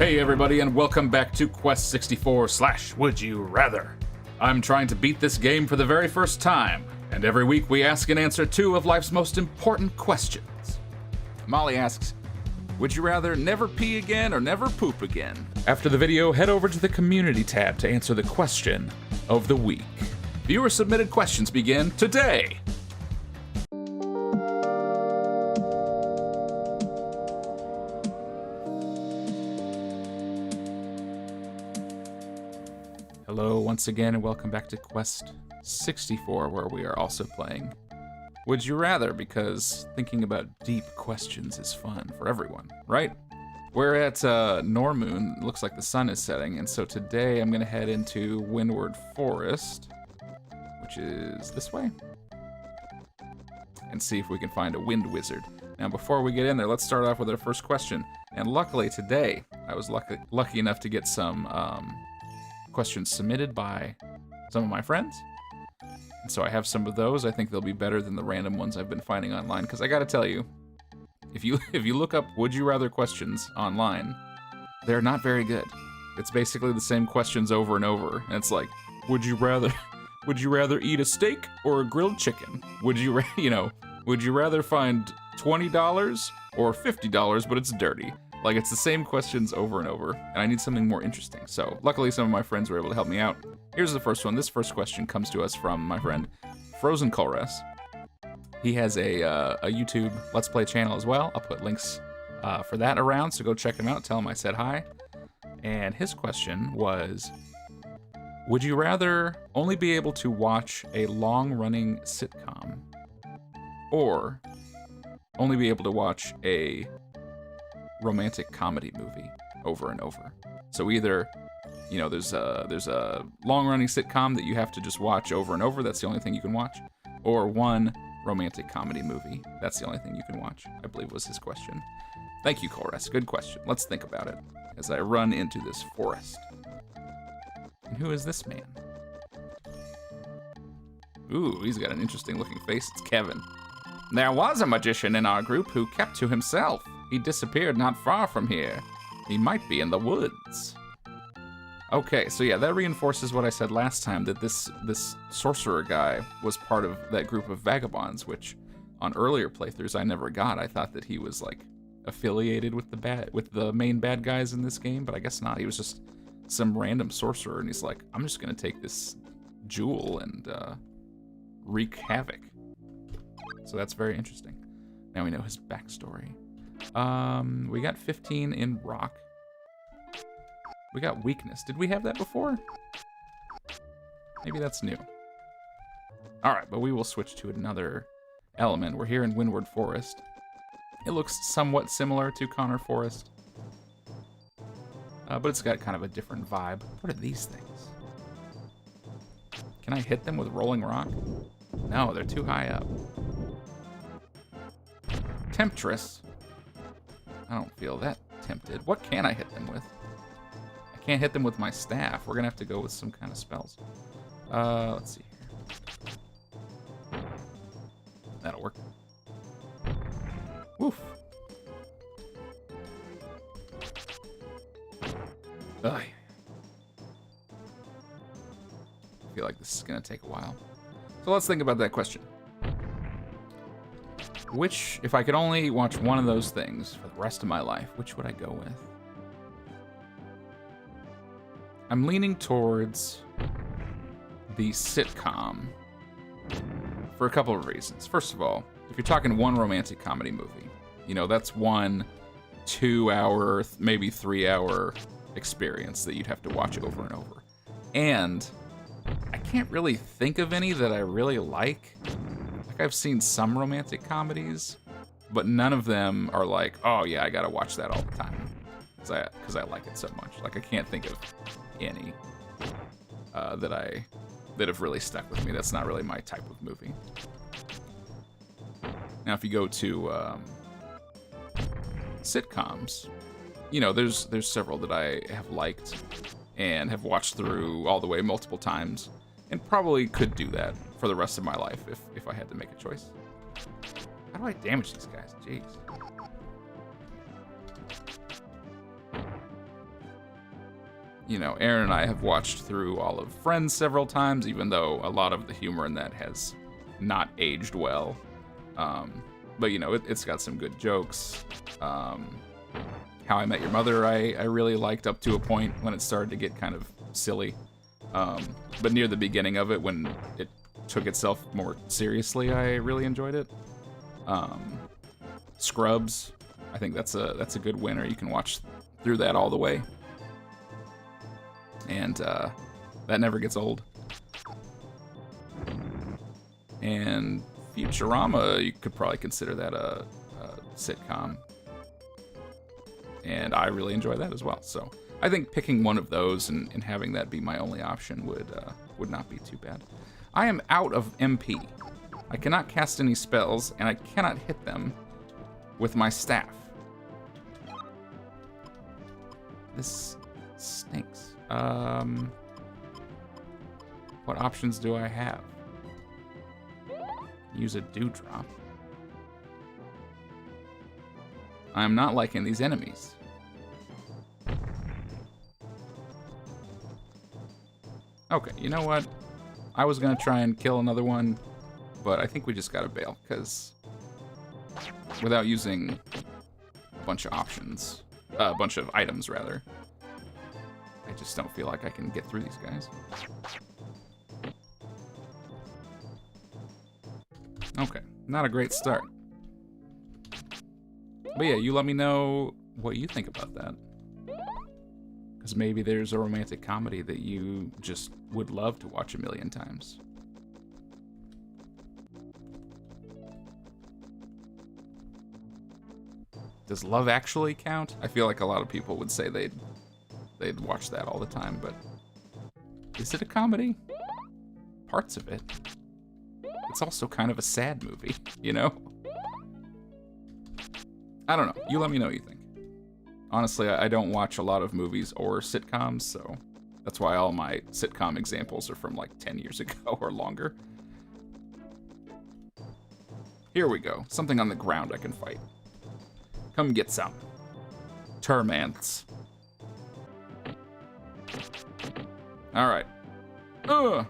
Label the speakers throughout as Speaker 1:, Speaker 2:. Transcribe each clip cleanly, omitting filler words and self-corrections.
Speaker 1: Hey everybody, and welcome back to Quest 64/Would You Rather. I'm trying to beat this game for the very first time, and every week we ask and answer two of life's most important questions. Molly asks, would you rather never pee again or never poop again? After the video, head over to the community tab to answer the question of the week. Viewer submitted questions begin today. Hello once again, and welcome back to Quest 64, where we are also playing Would You Rather, because thinking about deep questions is fun for everyone, right? We're at Normoon. It looks like the sun is setting, and so today I'm going to head into Windward Forest, which is this way, and see if we can find a wind wizard. Now, before we get in there, let's start off with our first question. And luckily today, I was lucky enough to get some questions submitted by some of my friends. And so I have some of those. I think they'll be better than the random ones I've been finding online, because I gotta tell you, if you look up would you rather questions online, they're not very good. It's basically the same questions over and over, and it's like, would you rather eat a steak or a grilled chicken? Would you rather find $20 or $50 but it's dirty? Like, it's the same questions over and over, and I need something more interesting. So, luckily, some of my friends were able to help me out. Here's the first one. This first question comes to us from my friend, FrozenColress. He has a YouTube Let's Play channel as well. I'll put links for that around, so go check him out. Tell him I said hi. And his question was, would you rather only be able to watch a long-running sitcom, or only be able to watch a romantic comedy movie over and over? So either, there's a long-running sitcom that you have to just watch over and over, that's the only thing you can watch, or one romantic comedy movie, that's the only thing you can watch, I believe was his question. Thank you, Colress. Good question. Let's think about it as I run into this forest. And who is this man? Ooh, he's got an interesting looking face. It's Kevin. There was a magician in our group who kept to himself. He disappeared not far from here. He might be in the woods. Okay, so yeah, that reinforces what I said last time, that this sorcerer guy was part of that group of vagabonds, which on earlier playthroughs I never got. I thought that he was like affiliated with the main bad guys in this game, but I guess not. He was just some random sorcerer, and he's like, I'm just gonna take this jewel and wreak havoc. So that's very interesting. Now we know his backstory. We got 15 in rock. We got weakness. Did we have that before? Maybe that's new. All right, but we will switch to another element. We're here in Windward Forest. It looks somewhat similar to Connor Forest, but it's got kind of a different vibe. What are these things? Can I hit them with Rolling Rock? No, they're too high up. Temptress. I don't feel that tempted. What can I hit them with? I can't hit them with my staff. We're gonna have to go with some kind of spells. Let's see here. That'll work. Woof. Ugh. I feel like this is gonna take a while. So let's think about that question. If I could only watch one of those things for the rest of my life, which would I go with? I'm leaning towards the sitcom for a couple of reasons. First of all, if you're talking one romantic comedy movie, that's 1 2-hour, maybe 3-hour experience that you'd have to watch over and over. And I can't really think of any that I really like. I've seen some romantic comedies, but none of them are like, oh yeah, I gotta watch that all the time, because I like it so much. Like, I can't think of any that have really stuck with me. That's not really my type of movie. Now, if you go to sitcoms, there's several that I have liked and have watched through all the way multiple times, and probably could do that for the rest of my life if I had to make a choice. How do I damage these guys? Jeez. you know, Aaron and I have watched through all of Friends several times, even though a lot of the humor in that has not aged well. But, you know, it's got some good jokes. How I Met Your Mother, I really liked up to a point when it started to get kind of silly. But near the beginning of it, when it took itself more seriously, I really enjoyed it. Scrubs, I think that's a good winner. You can watch through that all the way. And that never gets old. And Futurama, you could probably consider that a sitcom. And I really enjoy that as well. So I think picking one of those and having that be my only option would not be too bad. I am out of MP. I cannot cast any spells, and I cannot hit them with my staff. This stinks. What options do I have? Use a dewdrop. I'm not liking these enemies. Okay, you know what? I was gonna try and kill another one, but I think we just gotta bail, because without using a bunch of options, a bunch of items rather, I just don't feel like I can get through these guys. Okay, not a great start. But yeah, you let me know what you think about that. Because maybe there's a romantic comedy that you just would love to watch a million times. Does Love Actually count? I feel like a lot of people would say they'd watch that all the time, but is it a comedy? Parts of it. It's also kind of a sad movie, you know? I don't know. You let me know what you think. Honestly, I don't watch a lot of movies or sitcoms, so that's why all my sitcom examples are from like 10 years ago or longer. Here we go. Something on the ground I can fight. Come get some. Termants. Alright. Ugh!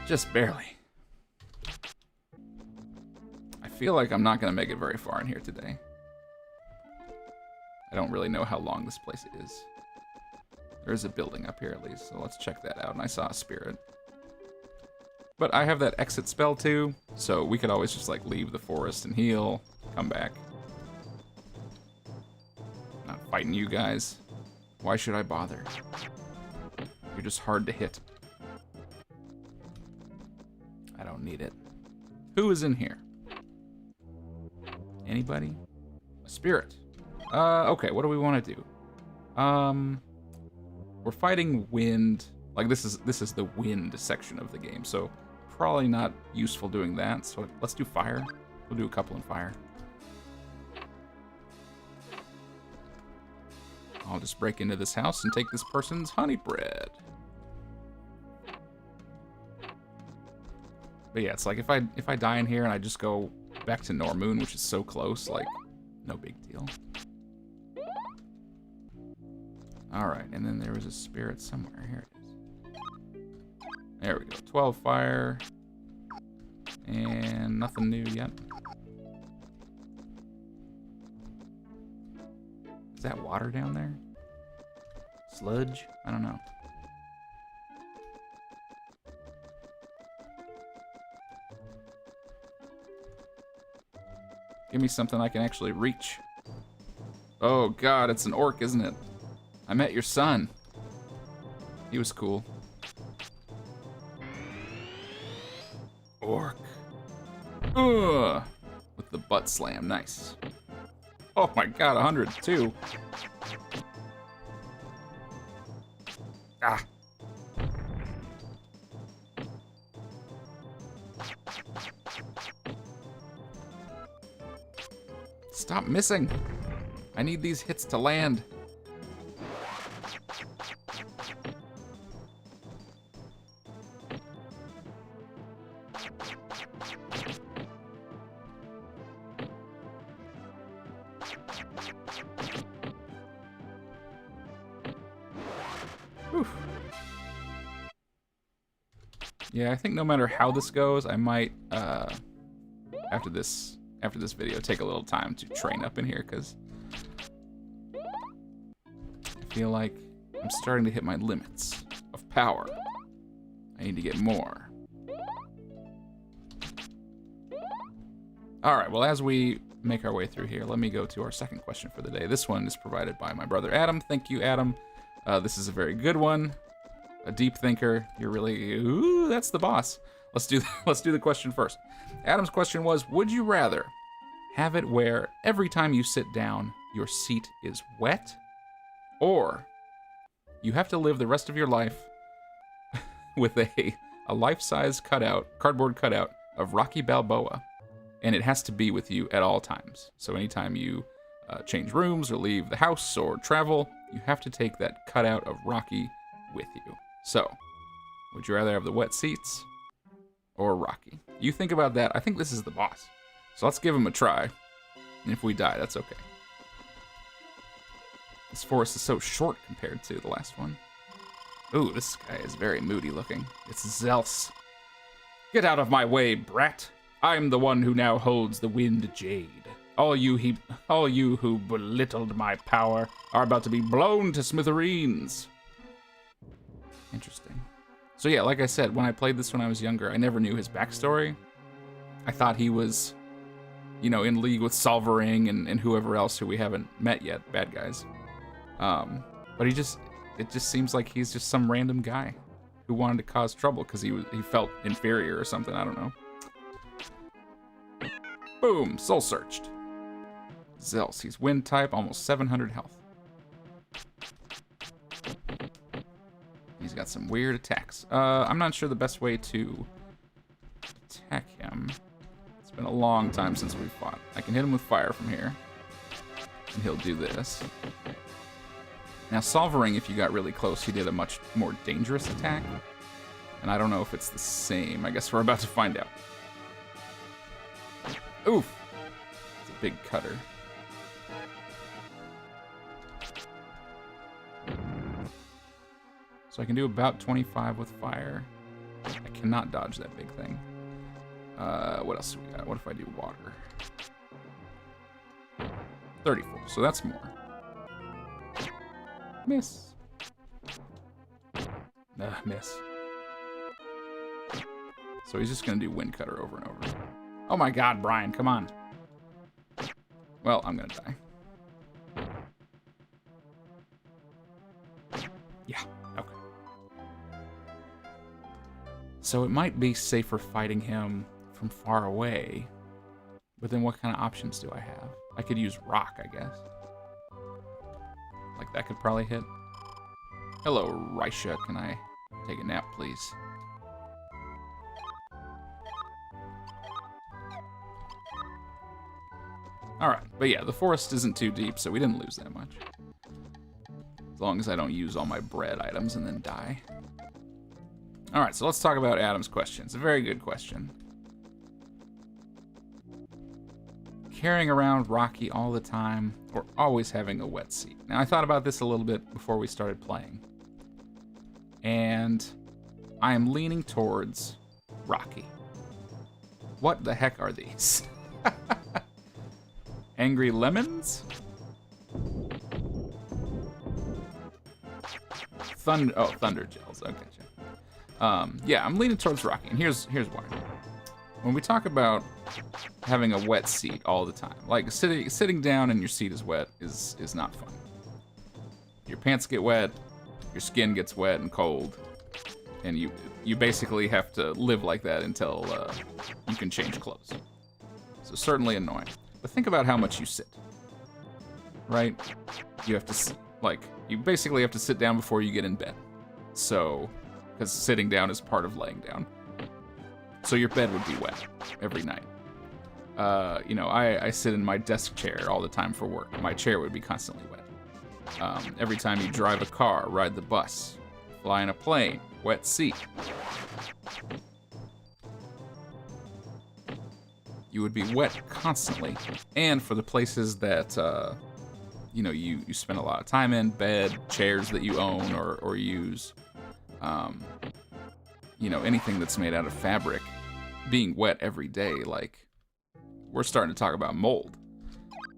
Speaker 1: Just barely. I feel like I'm not going to make it very far in here today. I don't really know how long this place is. There's a building up here at least, so let's check that out. And I saw a spirit. But I have that exit spell too, so we could always just like leave the forest and heal, come back. Not fighting you guys. Why should I bother? You're just hard to hit. I don't need it. Who is in here? Anybody? A spirit. Okay, what do we want to do? We're fighting wind. Like this is the wind section of the game, so probably not useful doing that. So let's do fire. We'll do a couple in fire. I'll just break into this house and take this person's honey bread. But yeah, it's like if I die in here and I just go back to Normoon, which is so close, like no big deal. Alright, and then there was a spirit somewhere. Here it is. There we go. 12 fire. And nothing new yet. Is that water down there? Sludge? I don't know. Give me something I can actually reach. Oh god, it's an orc, isn't it? I met your son. He was cool. Orc. Ugh. With the butt slam, nice. Oh my god, 102. Ah. Stop missing. I need these hits to land. Oof. Yeah, I think no matter how this goes, I might, after this video, take a little time to train up in here, because I feel like I'm starting to hit my limits of power. I need to get more. Alright, well, as we make our way through here, let me go to our second question for the day. This one is provided by my brother Adam. Thank you, Adam. This is a very good one. A deep thinker. You're really... Ooh, that's the boss. Let's do the question first. Adam's question was, would you rather have it where every time you sit down, your seat is wet? Or you have to live the rest of your life with a life-size cardboard cutout of Rocky Balboa, and it has to be with you at all times. So anytime you change rooms or leave the house or travel, you have to take that cutout of Rocky with you. So, would you rather have the wet seats or Rocky? You think about that. I think this is the boss. So let's give him a try. And if we die, that's okay. This forest is so short compared to the last one. Ooh, this guy is very moody looking. It's Zelse. Get out of my way, brat. I'm the one who now holds the wind jade. All you who belittled my power are about to be blown to smithereens. Interesting. So yeah, like I said, when I played this when I was younger, I never knew his backstory. I thought he was, you know, in league with Solvering and whoever else who we haven't met yet, bad guys. But it just seems like he's just some random guy who wanted to cause trouble because he felt inferior or something, I don't know. Boom, soul searched. Zelse, he's wind type, almost 700 health. He's got some weird attacks. I'm not sure the best way to attack him. It's been a long time since we've fought. I can hit him with fire from here, and he'll do this. Now, Solvering, if you got really close, he did a much more dangerous attack. And I don't know if it's the same. I guess we're about to find out. Oof! It's a big cutter. So I can do about 25 with fire. I cannot dodge that big thing. What else do we got? What if I do water? 34, so that's more. Miss. Miss. So he's just gonna do wind cutter over and over. Oh my god, Brian, come on. Well, I'm gonna die. Yeah, okay. So it might be safer fighting him from far away, but then what kind of options do I have? I could use rock, I guess. Like that could probably hit. Hello, Raisha. Can I take a nap, please? Alright, but yeah, the forest isn't too deep, so we didn't lose that much. As long as I don't use all my bread items and then die. Alright, so let's talk about Adam's question. It's a very good question. Carrying around Rocky all the time, or always having a wet seat. Now, I thought about this a little bit before we started playing. And I am leaning towards Rocky. What the heck are these? Angry lemons? Thunder gels. Okay. Yeah, I'm leaning towards Rocky, and here's why. When we talk about having a wet seat all the time, like sitting down and your seat is wet is not fun. Your pants get wet, your skin gets wet and cold, and you basically have to live like that until you can change clothes. So certainly annoying. But think about how much you sit, right? You have to, you basically have to sit down before you get in bed. So, because sitting down is part of laying down. So your bed would be wet every night. You know, I sit in my desk chair all the time for work. My chair would be constantly wet. Every time you drive a car, ride the bus, fly in a plane, wet seat. You would be wet constantly. And for the places that you know, you spend a lot of time in, bed, chairs that you own or use, you know, anything that's made out of fabric being wet every day, like, we're starting to talk about mold.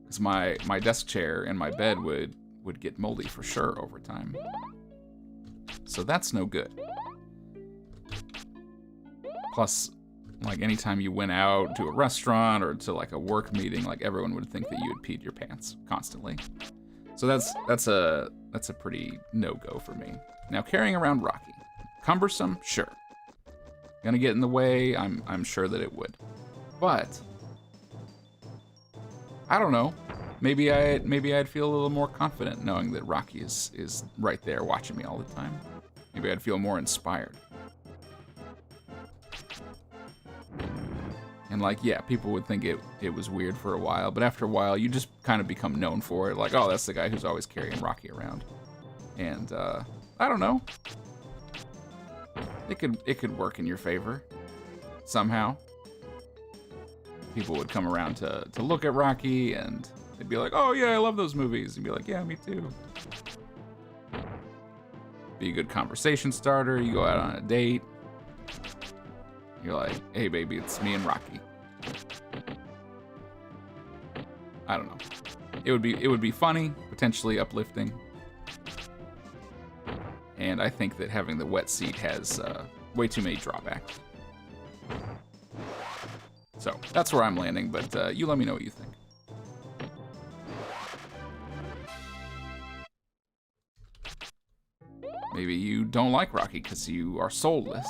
Speaker 1: Because my desk chair and my bed would get moldy for sure over time. So that's no good. Plus, like, anytime you went out to a restaurant or to like a work meeting, like, everyone would think that you had peed your pants constantly. So that's a pretty no-go for me. Now, carrying around Rocky. Cumbersome? Sure. Gonna get in the way? I'm sure that it would. But I don't know. Maybe I'd feel a little more confident knowing that Rocky is right there watching me all the time. Maybe I'd feel more inspired. And like, yeah, people would think it was weird for a while, but after a while, you just kind of become known for it. Like, oh, that's the guy who's always carrying Rocky around. And I don't know. It could work in your favor somehow. People would come around to look at Rocky, and they'd be like, oh yeah, I love those movies. And be like, yeah, me too. Be a good conversation starter. You go out on a date. You're like, hey baby, it's me and Rocky. I don't know. It would be funny, potentially uplifting. And I think that having the wet seat has way too many drawbacks. So that's where I'm landing, but you let me know what you think. Maybe you don't like Rocky because you are soulless.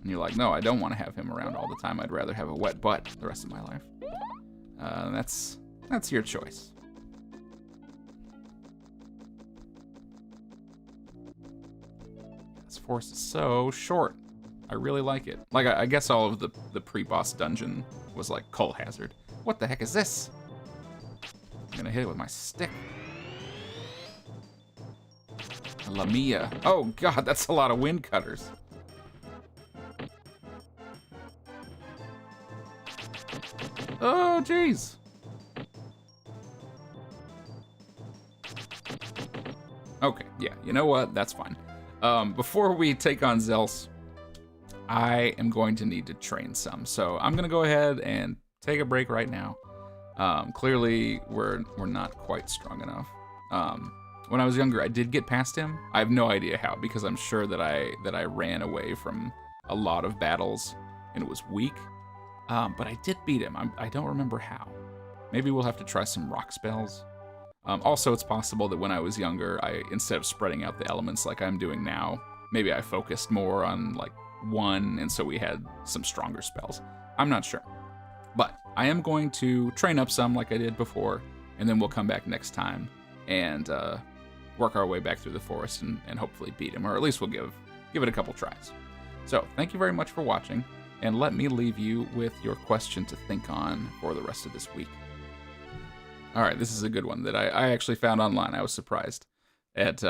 Speaker 1: And you're like, no, I don't want to have him around all the time. I'd rather have a wet butt the rest of my life. That's your choice. This forest is so short. I really like it. Like, I guess all of the pre-boss dungeon was like Coal Hazard. What the heck is this? I'm gonna hit it with my stick. Lamia. Oh god, that's a lot of wind cutters. Oh, jeez. Okay, yeah, you know what? That's fine. Before we take on Zelse, I am going to need to train some. So I'm gonna go ahead and take a break right now. Clearly, we're not quite strong enough. When I was younger, I did get past him. I have no idea how, because I'm sure that I ran away from a lot of battles and it was weak. But I did beat him. I don't remember how. Maybe we'll have to try some rock spells. Also, it's possible that when I was younger, instead of spreading out the elements like I'm doing now, maybe I focused more on like one, and so we had some stronger spells. I'm not sure. But I am going to train up some like I did before, and then we'll come back next time and work our way back through the forest and hopefully beat him, or at least we'll give it a couple tries. So, thank you very much for watching, and let me leave you with your question to think on for the rest of this week. Alright, this is a good one that I actually found online. I was surprised at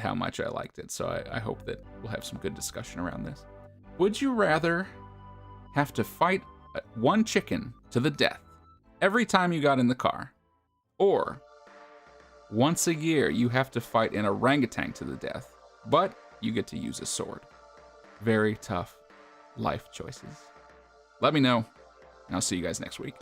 Speaker 1: how much I liked it, so I hope that we'll have some good discussion around this. Would you rather have to fight one chicken to the death every time you got in the car, or once a year you have to fight an orangutan to the death, but you get to use a sword? Very tough life choices. Let me know, and I'll see you guys next week.